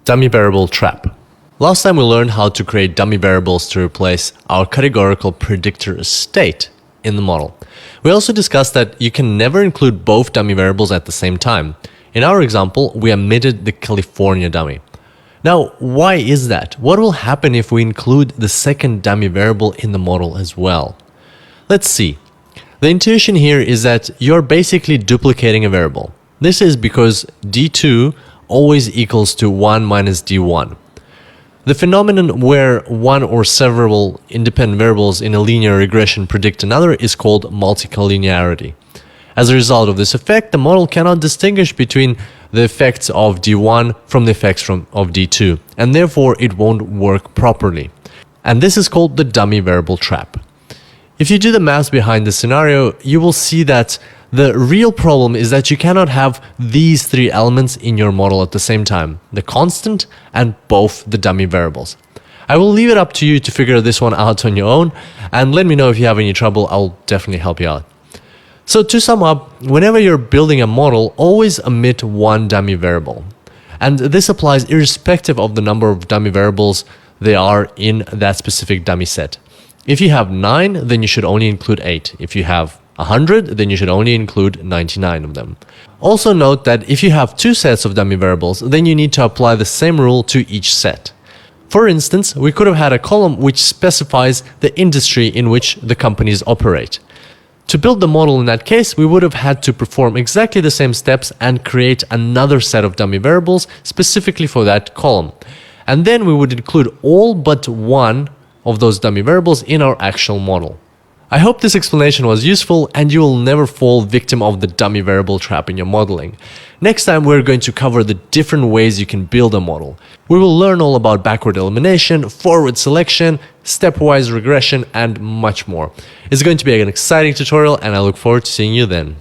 Dummy variable trap. Last time we learned how to create dummy variables to replace our categorical predictor state in the model. We also discussed that you can never include both dummy variables at the same time. In our example, we omitted the California dummy. Now, why is that? What will happen if we include the second dummy variable in the model as well? Let's see. The intuition here is that you're basically duplicating a variable. This is because d2 always equals to 1 minus d1. The phenomenon where one or several independent variables in a linear regression predict another is called multicollinearity. As a result of this effect, the model cannot distinguish between the effects of d1 from the effects of d2, and therefore it won't work properly. And this is called the dummy variable trap. If you do the math behind the scenario, you will see that the real problem is that you cannot have these three elements in your model at the same time, the constant and both the dummy variables. I will leave it up to you to figure this one out on your own, and let me know if you have any trouble. I'll definitely help you out. So to sum up, whenever you're building a model, always omit one dummy variable. And this applies irrespective of the number of dummy variables there are in that specific dummy set. If you have 9, then you should only include 8. If you have 100, then you should only include 99 of them. Also note that if you have 2 sets of dummy variables, then you need to apply the same rule to each set. For instance, we could have had a column which specifies the industry in which the companies operate. To build the model in that case, we would have had to perform exactly the same steps and create another set of dummy variables specifically for that column. And then we would include all but one of those dummy variables in our actual model. I hope this explanation was useful and you will never fall victim of the dummy variable trap in your modeling. Next time we're going to cover the different ways you can build a model. We will learn all about backward elimination, forward selection, stepwise regression, and much more. It's going to be an exciting tutorial and I look forward to seeing you then.